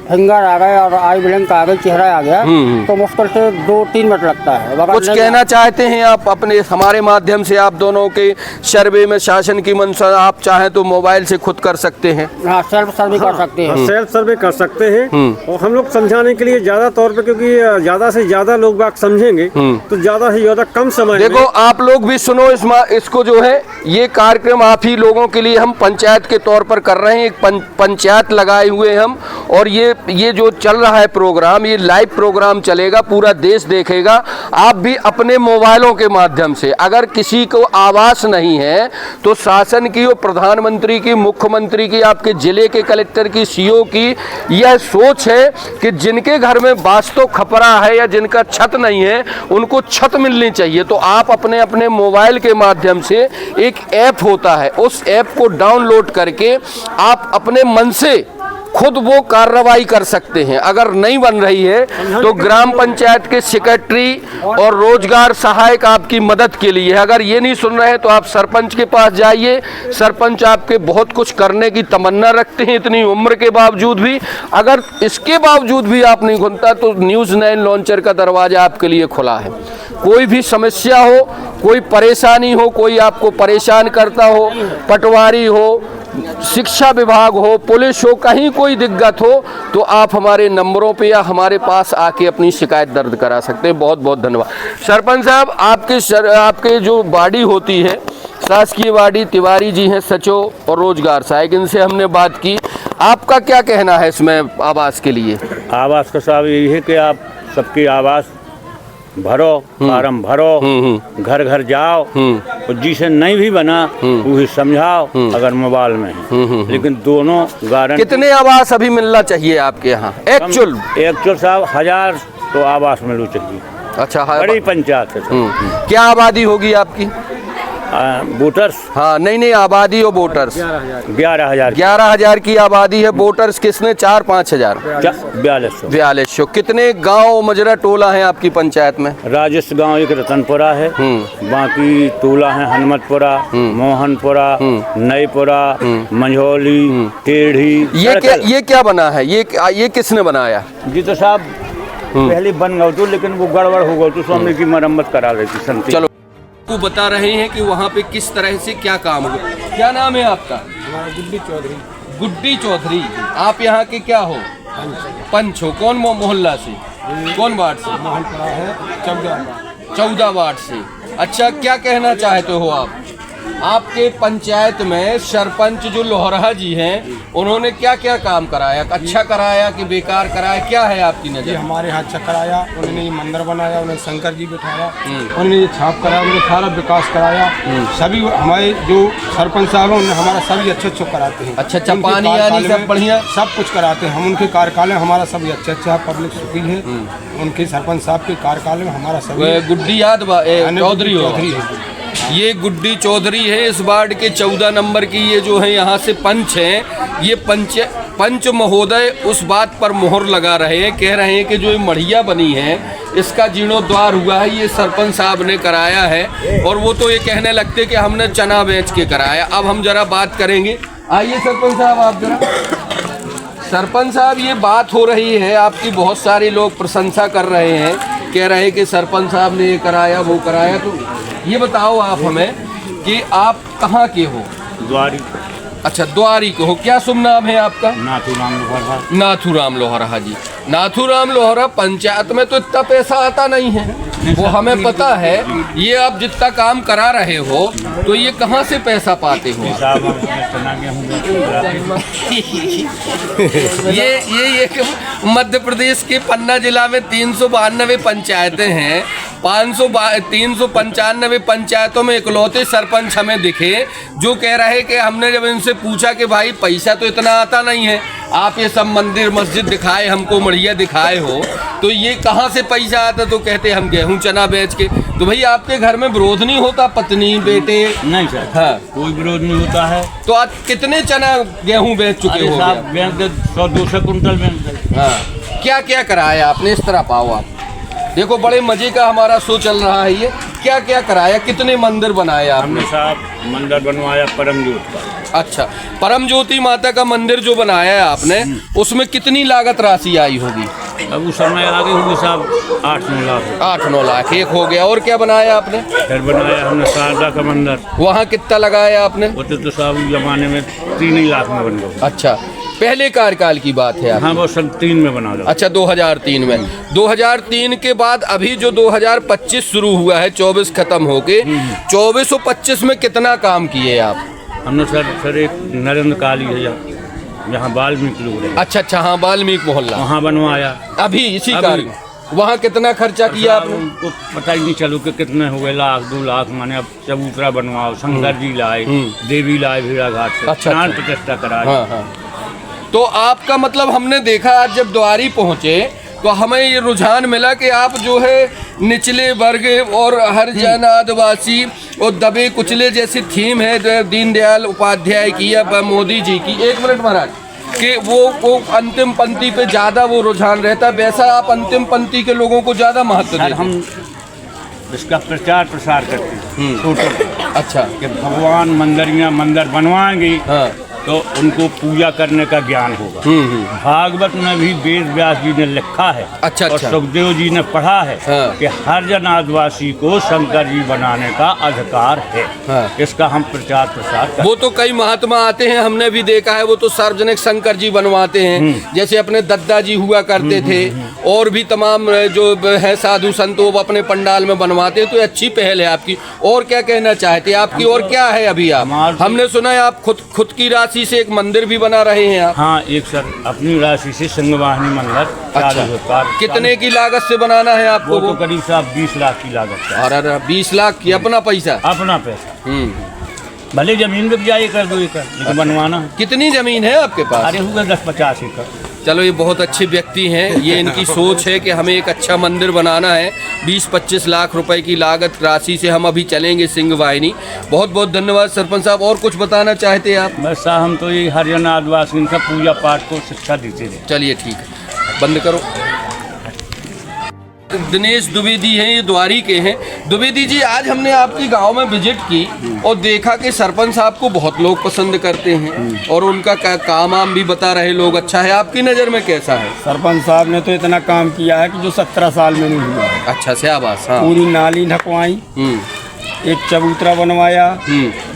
B: फिंगर आ गए और आई ब्लैंक आ गई, चेहरा आ गया तो मुश्किल से 2-3 मिनट लगता है।
A: कुछ कहना चाहते हैं आप अपने हमारे माध्यम से? आप दोनों के सर्वे में शासन की मंशा, आप चाहें तो मोबाइल से खुद कर सकते हैं।
B: हाँ, सेल्फ सर्वे कर सकते हैं। सेल्फ सर्वे कर सकते हैं और हम लोग समझाने के लिए ज्यादा तौर पे, क्योंकि ज्यादा से ज्यादा लोग बात समझेंगे तो ज्यादा से ज्यादा कम समय।
A: देखो आप लोग भी सुनो, इसको जो है ये कार्यक्रम आप ही लोगों के लिए हम पंचायत के तौर पर कर रहे हैं, एक पंचायत लगाए हुए हम, और ये जो चल रहा है प्रोग्राम, ये लाइव प्रोग्राम चलेगा, पूरा देश देखेगा। आप भी अपने मोबाइलों के माध्यम से, अगर किसी को आवास नहीं है तो शासन की और प्रधानमंत्री की, मुख्यमंत्री की, आपके जिले के कलेक्टर की, सीओ की यह सोच है कि जिनके घर में वास्तव खपरा है या जिनका छत नहीं है उनको छत मिलनी चाहिए। तो आप अपने अपने मोबाइल के माध्यम से, एक ऐप होता है, उस ऐप को डाउनलोड करके आप अपने मन से खुद वो कार्रवाई कर सकते हैं। अगर नहीं बन रही है तो ग्राम पंचायत के सेक्रेटरी और रोजगार सहायक आपकी मदद के लिए है। अगर ये नहीं सुन रहे हैं तो आप सरपंच के पास जाइए। सरपंच आपके बहुत कुछ करने की तमन्ना रखते हैं, इतनी उम्र के बावजूद भी। अगर इसके बावजूद भी आप नहीं खुलता तो न्यूज़ 9 लॉन्चर का दरवाजा आपके लिए खुला है। कोई भी समस्या हो, कोई परेशानी हो, कोई आपको परेशान करता हो, पटवारी हो, शिक्षा विभाग हो, पुलिस हो, कहीं कोई दिक्कत हो तो आप हमारे नंबरों पे या हमारे पास आके अपनी शिकायत दर्ज करा सकते हैं। बहुत बहुत धन्यवाद। सरपंच साहब, आपके जो बाड़ी होती है, शासकीय बाड़ी, तिवारी जी हैं सचिव और रोजगार सहायक, इनसे हमने बात की। आपका क्या कहना है इसमें आवास के लिए?
D: आवास का साहब यही है कि आप सबकी आवास भरो, फार्म भरो, घर घर जाओ, और जिसे नहीं भी बना वही समझाओ अगर मोबाइल में है। लेकिन दोनों गारंटी।
A: कितने आवास अभी मिलना चाहिए आपके यहाँ
D: एक्चुअल साहब 1000 तो आवास मिलना चाहिए।
A: अच्छा,
D: बड़ी पंचायत है।
A: क्या आबादी होगी आपकी?
D: वोटर्स,
A: हाँ, नहीं आबादी और वोटर्स
D: 11,000
A: की आबादी है। वोटर्स किसने? 4-5 हजार। 4200। कितने गांव मजरा टोला है आपकी पंचायत में?
D: राजेश गांव एक रतनपुरा है, बाकी टोला है हनुमतपुरा, मोहनपुरा, नईपुरा, मंझोली, टेढ़ी।
A: ये क्या बना है? ये किसने बनाया?
D: जी तो साहब पहले बन गया तो, लेकिन वो गड़बड़ हो गया तो स्वामी की मरम्मत करा रही थी।
A: चलो, को बता रहे हैं कि वहाँ पे किस तरह से क्या काम हुआ। क्या नाम है आपका?
E: हमारा गुड्डी चौधरी।
A: गुड्डी चौधरी, आप यहाँ के क्या हो? पंच हो। कौन मोहल्ला से, कौन वार्ड से?
E: मोहनपुरा है
A: 14 वार्ड से। अच्छा, क्या कहना चाहते हो आप? आपके पंचायत में सरपंच जो लोहरा जी हैं, उन्होंने क्या क्या काम कराया? अच्छा कराया कि बेकार कराया? क्या है आपकी नजर?
E: हमारे यहाँ अच्छा कराया, उन्होंने ये मंदिर बनाया, उन्होंने शंकर जी बिठाया, उन्होंने ये छाप कराया, उन्होंने सारा विकास कराया। सभी हमारे जो सरपंच साहब हैं उन्हें हमारा सभी अच्छा कराते हैं।
A: अच्छा, पानी यानी सब बढ़िया,
E: सब कुछ कराते हैं। हम उनके कार्यकाल में हमारा सभी अच्छा पब्लिक सुखी है। उनके सरपंच साहब के कार्यकाल में हमारा सभी।
A: गुड्डी चौधरी है। ये गुड्डी चौधरी है, इस वार्ड के 14 नंबर की। ये जो है यहाँ से पंच हैं, ये पंच महोदय उस बात पर मोहर लगा रहे हैं, कह रहे हैं कि जो ये मढ़िया बनी है इसका जीर्णोद्वार हुआ है, ये सरपंच साहब ने कराया है। और वो तो ये कहने लगते कि हमने चना बेच के कराया। अब हम जरा बात करेंगे। आइए सरपंच साहब, आप जरा। सरपंच साहब, ये बात हो रही है आपकी, बहुत सारे लोग प्रशंसा कर रहे हैं, कह रहे हैं कि सरपंच साहब ने ये कराया वो कराया। तो ये बताओ आप हमें कि आप कहाँ के हो?
D: द्वारी।
A: अच्छा, द्वारी के हो। क्या शुभ नाम है आपका?
D: नाथूराम लोहरा
A: जी। नाथूराम लोहरा, पंचायत में तो इतना पैसा आता नहीं है, वो हमें पता है। ये आप जितना काम करा रहे हो तो ये कहाँ से पैसा पाते हो? ये मध्य प्रदेश के पन्ना जिला में 392 पंचायतें हैं। 395 पंचायतों में इकलौते सरपंच हमें दिखे जो कह रहे कि हमने जब इनसे पूछा कि भाई पैसा तो इतना आता नहीं है, आप ये सब मंदिर मस्जिद दिखाए हमको, मढ़िया दिखाए हो, तो ये कहाँ से पैसा आता? तो कहते हम गेहूँ चना बेच के। तो भाई आपके घर में विरोध नहीं होता? पत्नी बेटे?
D: नहीं सर,
A: हाँ,
D: कोई विरोध नहीं होता है।
A: तो आज कितने चना गेहूँ बेच चुके हो?
D: 100-200 कुंटल बेच।
A: हाँ, क्या क्या कराया आपने? इस तरह पाओ आप देखो, बड़े मजे का हमारा शो चल रहा है। ये क्या क्या कराया? कितने मंदिर बनाए आपने?
D: हमने साहब मंदिर बनवाया परम ज्योति का।
A: अच्छा, परम ज्योति माता का मंदिर जो बनाया है आपने, उसमें कितनी लागत राशि आई होगी?
D: अब उस समय आगे होगी साहब 8-9 लाख।
A: 8-9 लाख एक हो गया। और क्या बनाया आपने?
D: फिर बनाया हमने शारदा का मंदिर।
A: वहाँ कितना लगाया आपने?
D: वो तो साहब जमाने में 3 लाख में बन गया।
A: अच्छा, पहले कार्यकाल की बात है?
D: हाँ, वो सन 3 में बना था।
A: अच्छा, 2003 में। 2003 के बाद अभी जो 2025 शुरू हुआ है, 24 खत्म होके 24 और 25 में कितना काम किए आप?
D: हमने सर एक नरेंद्र काली है यहाँ वाल्मीकि लोग रहे,
A: अच्छा अच्छा, हाँ वाल्मीकि मोहल्ला,
D: वहाँ बनवाया।
A: अभी इसी
D: अभी।
A: कार्य वहाँ कितना खर्चा किया आपने?
D: उनको पता ही नहीं चलो कि कितने हो गए, 1,00,000 2,00,000 माने। अब चबूतरा बनवाओ, शंकर जी लाए, देवी लाए भेड़ा घाट से,
A: अच्छा,
D: प्राण
A: अच्छा।
D: प्रतिष्ठा कराई।
A: हाँ हाँ। तो आपका मतलब हमने देखा आज जब द्वारी पहुँचे तो हमें ये रुझान मिला कि आप जो है निचले वर्ग और हरिजन आदिवासी और दबे कुचले जैसी थीम है दीनदयाल उपाध्याय की या मोदी जी की, 1 मिनट महाराज, कि वो अंतिम पंक्ति पे ज्यादा वो रुझान रहता है, वैसा आप अंतिम पंक्ति के लोगों को ज्यादा महत्व
D: सर
A: देते हैं।
D: हम इसका प्रचार प्रसार करते हैं छोटों को,
A: अच्छा,
D: कि भगवान मंदिर बनवाएंगे
A: हाँ,
D: तो उनको पूजा करने का ज्ञान होगा। भागवत में भी वेद व्यास जी ने लिखा है,
A: अच्छा,
D: और
A: अच्छा।
D: सुखदेव जी ने पढ़ा है,
A: हाँ।
D: कि हर जन आदिवासी को शंकर जी बनाने का अधिकार है।
A: हाँ।
D: इसका हम प्रचार प्रसार करते
A: वो तो कई महात्मा आते हैं, हमने भी देखा है, वो तो सार्वजनिक शंकर जी बनवाते हैं, जैसे अपने दद्दा जी हुआ करते थे, और भी तमाम जो है साधु संत वो अपने पंडाल में बनवाते हैं। तो अच्छी पहल है आपकी। और क्या कहना चाहते हैं आपकी, और क्या है अभी आप? हमने सुना है आप खुद की राशि से एक मंदिर भी बना रहे हैं आप।
D: हाँ, एक सर अपनी राशि से संगवाहिनी मंदिर।
A: अच्छा, कितने की लागत से बनाना है आपको?
D: वो तो करीब साहब 20 लाख की लागत है।
A: अरे 20 लाख की अपना पैसा?
D: अपना पैसा। भले जमीन बिक जाए 1-2 एकड़, लेकिन बनवाना है।
A: कितनी जमीन है आपके पास?
D: अरे हुए 10-50 एकड़।
A: चलो, ये बहुत अच्छे व्यक्ति हैं, ये इनकी सोच है कि हमें एक अच्छा मंदिर बनाना है। 20-25 लाख रुपए की लागत राशि से हम अभी चलेंगे सिंह वाहिनी। बहुत बहुत धन्यवाद सरपंच साहब। और कुछ बताना चाहते हैं आप?
D: बस साहब हम तो ये हरिजन आदिवासी इनका पूजा पाठ को शिक्षा देते थे।
A: चलिए ठीक है, बंद करो। दिनेश द्विवेदी हैं, ये द्वारी के हैं। द्विवेदी जी, आज हमने आपकी गांव में विजिट की और देखा कि सरपंच साहब को बहुत लोग पसंद करते हैं और उनका काम आम भी बता रहे लोग अच्छा है। आपकी नज़र में कैसा है?
E: सरपंच साहब ने तो इतना काम किया है कि जो 17 साल में नहीं हुआ है।
A: अच्छा से आवास, हाँ।
E: पूरी नाली ढकवाई, एक चबूतरा बनवाया,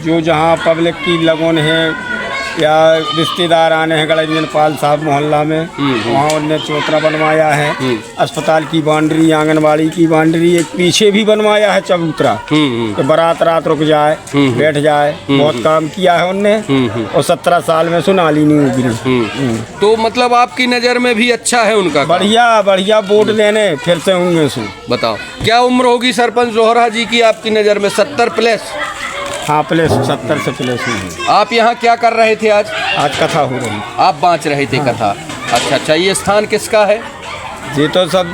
E: जो जहाँ पब्लिक की लगन है या रिश्तेदार आने हैं गणेश पाल साहब मोहल्ला में, वहाँ उन्होंने चौतरा बनवाया है। अस्पताल की बाउंड्री, आंगनबाड़ी की बाउंड्री, एक पीछे भी बनवाया है चबूतरा कि बारात रात रुक जाए, बैठ जाए। बहुत काम किया है उनने, और 17 साल में नाली नहीं उगरी।
A: तो मतलब आपकी नज़र में भी अच्छा है उनका?
E: बढ़िया बढ़िया वोट देने फिर से होंगे।
A: बताओ, क्या उम्र होगी सरपंच लोहरा जी की आपकी नज़र में? 70 प्लस?
E: हाँ, प्लस 70 से प्लस ही।
A: आप यहाँ क्या कर रहे थे आज?
E: आज कथा हो रही।
A: आप बाँच रहे थे कथा? अच्छा अच्छा, ये स्थान किसका है?
E: ये तो सब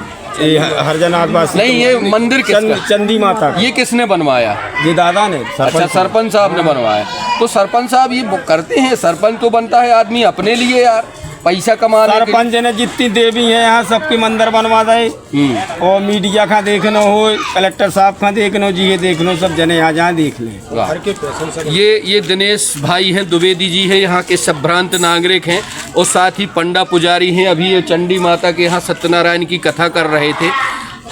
E: हरिजन आदिवासी।
A: नहीं, ये मंदिर किसका?
E: चंदी माता का।
A: ये किसने बनवाया?
E: ये दादा ने,
A: अच्छा, सरपंच साहब ने बनवाया। तो सरपंच साहब ये करते हैं, सरपंच तो बनता है आदमी अपने लिए यार, पैसा कमाने के।
E: सरपंच ने जितनी देवी है यहाँ सबकी मंदिर बनवा दे, और मीडिया का देखना हो, कलेक्टर साहब का देखना हो, जी ये देखना, सब जने यहाँ जहाँ देख ले।
A: ये दिनेश भाई हैं, द्विवेदी जी हैं, यहाँ के संभ्रांत नागरिक हैं, और साथ ही पंडा पुजारी हैं। अभी ये चंडी माता के यहाँ सत्यनारायण की कथा कर रहे थे।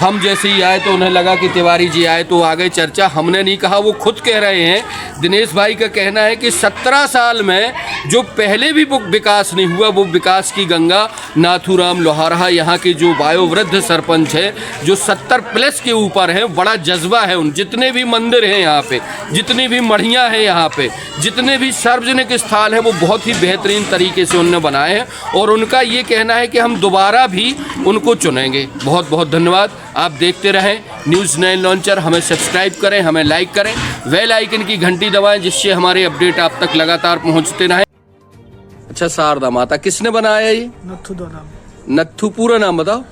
A: हम जैसे ही आए तो उन्हें लगा कि तिवारी जी आए तो आ गई चर्चा। हमने नहीं कहा, वो खुद कह रहे हैं। दिनेश भाई का कहना है कि 17 साल में जो पहले भी विकास नहीं हुआ, वो विकास की गंगा नाथूराम लोहारा यहाँ के जो वायोवृद्ध सरपंच है, जो 70 प्लस के ऊपर हैं, बड़ा जज्बा है। उन जितने भी मंदिर हैं यहाँ पे, जितनी भी मढ़ियाँ हैं यहाँ पे, जितने भी सार्वजनिक स्थल हैं, वो बहुत ही बेहतरीन तरीके से उन्होंने बनाए हैं, और उनका ये कहना है कि हम दोबारा भी उनको चुनेंगे। बहुत बहुत धन्यवाद। आप देखते रहें न्यूज़ 9 लॉन्चर। हमें सब्सक्राइब करें, हमें लाइक करें, बेल आइकन की घंटी दबाएं, जिससे हमारे अपडेट आप तक लगातार पहुंचते रहें। अच्छा, शारदा माता किसने बनाया ये? नत्थू, पूरा नाम बताओ।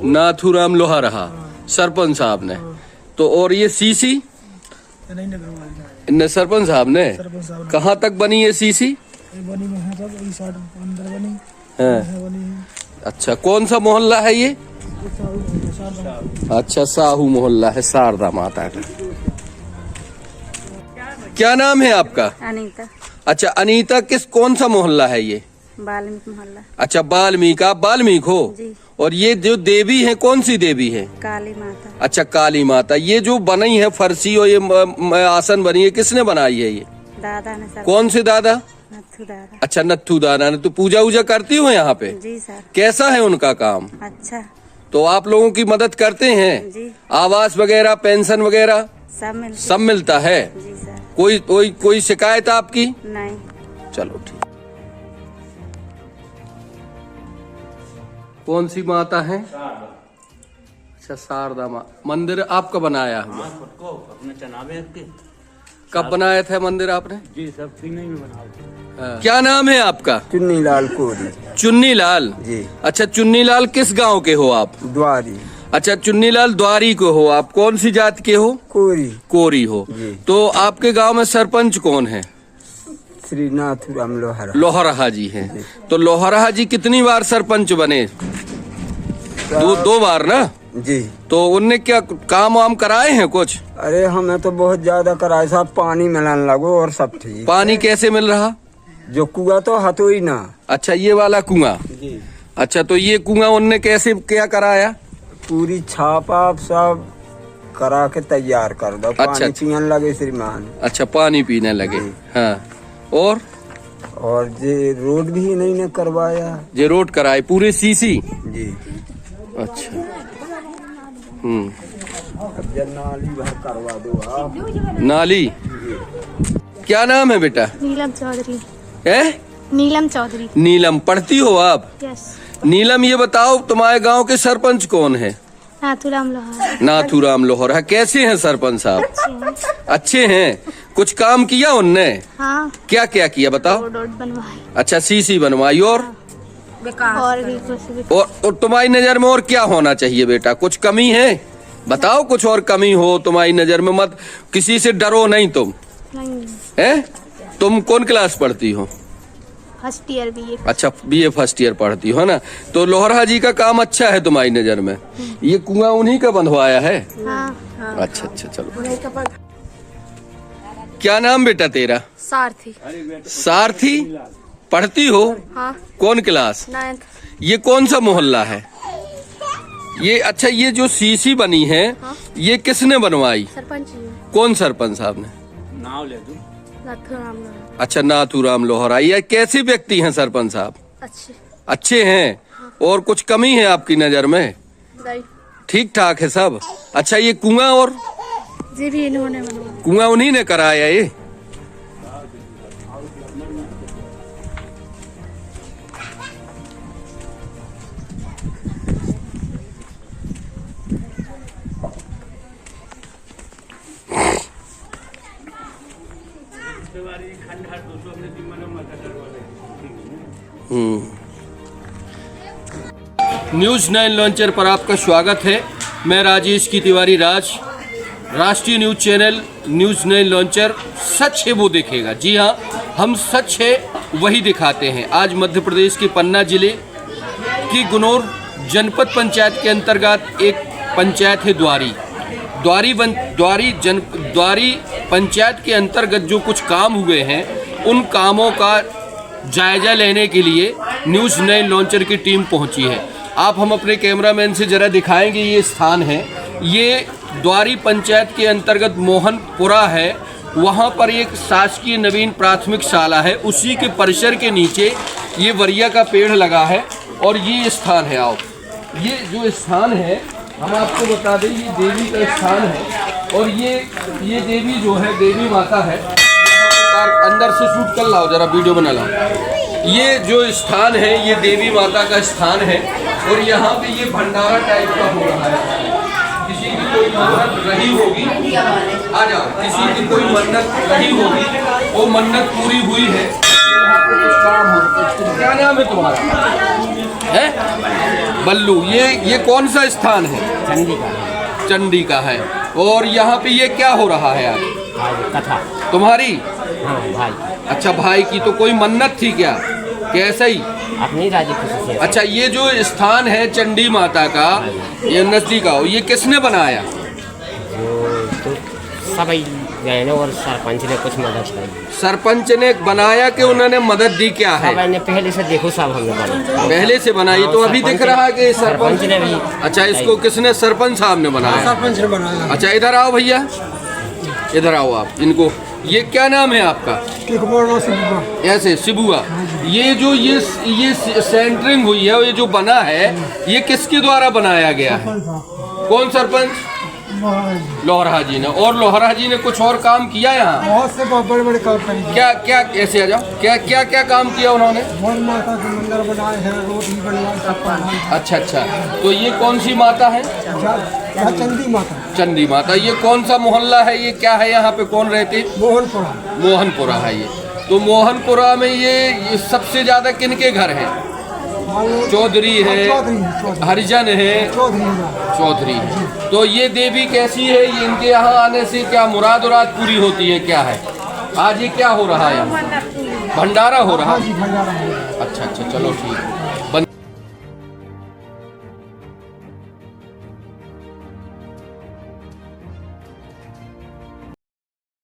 A: नाथूराम लोहारा, सरपंच साहब ने। तो और ये सीसी सरपंच साहब ने? कहाँ तक बनी है सीसी? अच्छा, कौन सा मोहल्ला है ये? अच्छा, साहू मोहल्ला है शारदा माता का। क्या नाम है आपका?
F: अनीता।
A: अच्छा, अनीता, कौन सा मोहल्ला है ये?
F: वाल्मीकि मोहल्ला।
A: अच्छा, वाल्मीकि। आप वाल्मीकि हो
F: जी।
A: और ये जो देवी है, कौन सी देवी है?
F: काली माता।
A: अच्छा, काली माता। ये जो बनी है फरसी और ये आसन बनी है, किसने बनाई है ये?
F: दादा ने सर।
A: कौन से दादा?
F: नत्थू दादा।
A: अच्छा, नत्थू दादा ने। तो पूजा वूजा करती हो यहाँ पे?
F: जी सर।
A: कैसा है उनका काम?
F: अच्छा।
A: तो आप लोगों की मदद करते हैं?
F: जी।
A: आवास वगैरह, पेंशन वगैरह
F: सब मिलता
A: सब मिलता है?
F: जी सर।
A: कोई शिकायत आपकी?
F: नहीं।
A: चलो ठीक। कौन सी माता है? अच्छा, शारदा माँ। मंदिर आपका बनाया हुआ?
D: अपने चनावे
A: कब बनाया था मंदिर आपने?
D: जी सब नहीं बना।
A: क्या नाम है आपका?
E: चुन्नी लाल कोरी।
A: चुन्नी लाल
E: जी।
A: अच्छा, चुन्नी लाल किस गांव के हो आप?
E: द्वारी।
A: अच्छा, चुन्नी लाल द्वारी को हो आप। कौन सी जात के हो?
E: कोरी।
A: कोरी हो।
E: जी।
A: तो आपके गांव में सरपंच कौन है?
E: श्री नाथूराम लोहरा।
A: लोहरा जी हैं। तो लोहरा जी कितनी बार सरपंच बने? दो बार ना?
E: जी।
A: तो उनने क्या काम वाम कराए हैं कुछ?
E: अरे हमें तो बहुत ज्यादा कराए साहब, पानी मिलाने लगो और सब ठीक।
A: पानी कैसे मिल रहा?
E: जो कुआ तो हतो ही ना।
A: अच्छा, ये वाला कुआं।
E: जी।
A: अच्छा, तो ये कुआं उनने कैसे क्या कराया?
E: पूरी छाप आप सब करा के तैयार कर दो।
A: अच्छा।
E: पानी पीने लगे श्रीमान।
A: अच्छा, पानी पीने लगे। हाँ, और
E: ये रोड भी नहीं ने करवाया।
A: ये रोड कराए पूरे सीसी?
E: जी।
A: अच्छा।
E: अब ये नाली भर करवा दो आप।
A: नाली। क्या नाम है बेटा?
F: नीलम चौधरी।
A: है?
F: नीलम चौधरी।
A: नीलम। पढ़ती हो आप?
F: यस।
A: नीलम, ये बताओ तुम्हारे गांव के सरपंच कौन है?
F: नाथूराम लोहारा।
A: नाथूराम लोहरा। कैसे हैं सरपंच साहब?
F: अच्छे हैं।
A: अच्छे हैं। कुछ काम किया उनने?
F: हाँ।
A: क्या क्या किया बताओ?
F: रोड बनवाई।
A: अच्छा, सीसी बनवाई। और
F: और भी कुछ भी।
A: और तुम्हारी नजर में और क्या होना चाहिए बेटा? कुछ कमी है? बताओ, कुछ और कमी हो तुम्हारी नजर में। मत किसी से डरो नहीं तुम।
F: नहीं।
A: हैं? तुम कौन क्लास पढ़ती हो?
F: फर्स्ट ईयर भी।
A: अच्छा, बीए फर्स्ट ईयर पढ़ती हो ना? तो लोहरा जी का काम अच्छा है तुम्हारी नजर में? ये कुआं उन्हीं का बनवाया है?
F: हाँ।
A: अच्छा अच्छा, चलो। क्या नाम बेटा तेरा?
F: सारथी।
A: सारथी। पढ़ती हो?
F: हाँ।
A: कौन क्लास?
F: 9th।
A: ये कौन सा मोहल्ला है ये? अच्छा, ये जो सीसी बनी है,
F: हाँ?
A: ये किसने बनवाई?
F: सरपंच जी।
A: कौन सरपंच साहब ने?
D: नाव ले दूं?
F: नाथूराम लोहारा।
A: अच्छा, नाथूराम लोहरा। ये कैसे व्यक्ति हैं सरपंच साहब?
F: अच्छे।
A: अच्छे हैं। और कुछ कमी है आपकी नजर में?
F: नहीं।
A: ठीक ठाक है सब। अच्छा, ये कुआं और
F: जी भी इन्होंने बनवाया।
A: कुआं उन्हीं ने कराया ये? न्यूज़ 9 लॉन्चर पर आपका स्वागत है। मैं राजेश की तिवारी राज। राष्ट्रीय न्यूज चैनल न्यूज़ 9 लॉन्चर, सच है वो दिखेगा। जी हाँ, हम सच है वही दिखाते हैं। आज मध्य प्रदेश के पन्ना जिले की गुनौर जनपद पंचायत के अंतर्गत एक पंचायत है द्वारी। द्वारी पंचायत के अंतर्गत जो कुछ काम हुए हैं, उन कामों का जायजा लेने के लिए न्यूज़ 9 लॉन्चर की टीम पहुंची है। आप हम अपने कैमरामैन से जरा दिखाएंगे। ये स्थान है, ये द्वारी पंचायत के अंतर्गत मोहनपुरा है। वहाँ पर एक शासकीय नवीन प्राथमिक शाला है, उसी के परिसर के नीचे ये वरिया का पेड़ लगा है और ये स्थान है। आओ, ये जो स्थान है हम आपको बता दें, ये देवी का स्थान है और ये देवी जो है देवी माता है। अंदर से शूट कर लाओ, जरा वीडियो बना लाओ। ये जो स्थान है ये देवी माता का स्थान है और यहाँ पे ये भंडारा टाइप का हो रहा है। किसी की कोई मन्नत रही होगी, आ जाओ, किसी की कोई मन्नत रही होगी, वो मन्नत पूरी हुई है। यहाँ पे कुछ काम हो। क्या नाम है तुम्हारा? है बल्लू। ये कौन सा स्थान है?
G: चंडी का।
A: चंडी का है। और यहाँ पे ये क्या हो रहा है आज?
G: कथा।
A: तुम्हारी?
G: हाँ भाई।
A: अच्छा, भाई की। तो कोई मन्नत थी क्या? कैसे ही
G: अपनी राजी खुशी से।
A: अच्छा, ये जो स्थान है चंडी माता का, ये नजदीक आओ, ये किसने बनाया?
G: तो सब गए और सरपंच ने कुछ मदद की।
A: सरपंच ने बनाया कि उन्होंने मदद दी? क्या है?
G: सब ने पहले से देखो, सब हमने बनाया।
A: पहले से बनाई तो अभी दिख रहा है कि
G: सरपंच ने भी।
A: अच्छा, इसको किसने? सरपंच साहब ने बनाया।
E: सरपंच ने बनाया।
A: अच्छा, इधर आओ भैया, इधर आओ आप। इनको, ये क्या नाम है आपका? ऐसे सिबुआ। ये जो ये सेंटरिंग हुई है, ये जो बना है, ये किसके द्वारा बनाया गया है? कौन सरपंच? लोहरा जी ने। और लोहरा जी ने कुछ और काम किया यहाँ?
H: बहुत से बड़े बड़े काम करेंगे।
A: क्या क्या ऐसे आ जाओ, क्या क्या क्या काम किया उन्होंने?
H: वन माता के मंदिर बनाए हैं, रोड भी बनवाए, सब बनाए।
A: अच्छा अच्छा, तो ये कौन सी माता है?
H: चंदी माता।
A: चंदी माता। ये कौन सा मोहल्ला है, ये क्या है, यहाँ पे कौन रहते?
H: मोहनपुरा।
A: मोहनपुरा है ये। तो मोहनपुरा में ये सबसे ज्यादा किनके घर हैं? चौधरी है, हरिजन है, चौधरी है। तो ये देवी कैसी है? ये इनके यहाँ आने से क्या मुराद उराद पूरी होती है, क्या है? आज ये क्या हो रहा है? भंडारा हो रहा है। अच्छा अच्छा, चलो ठीक है।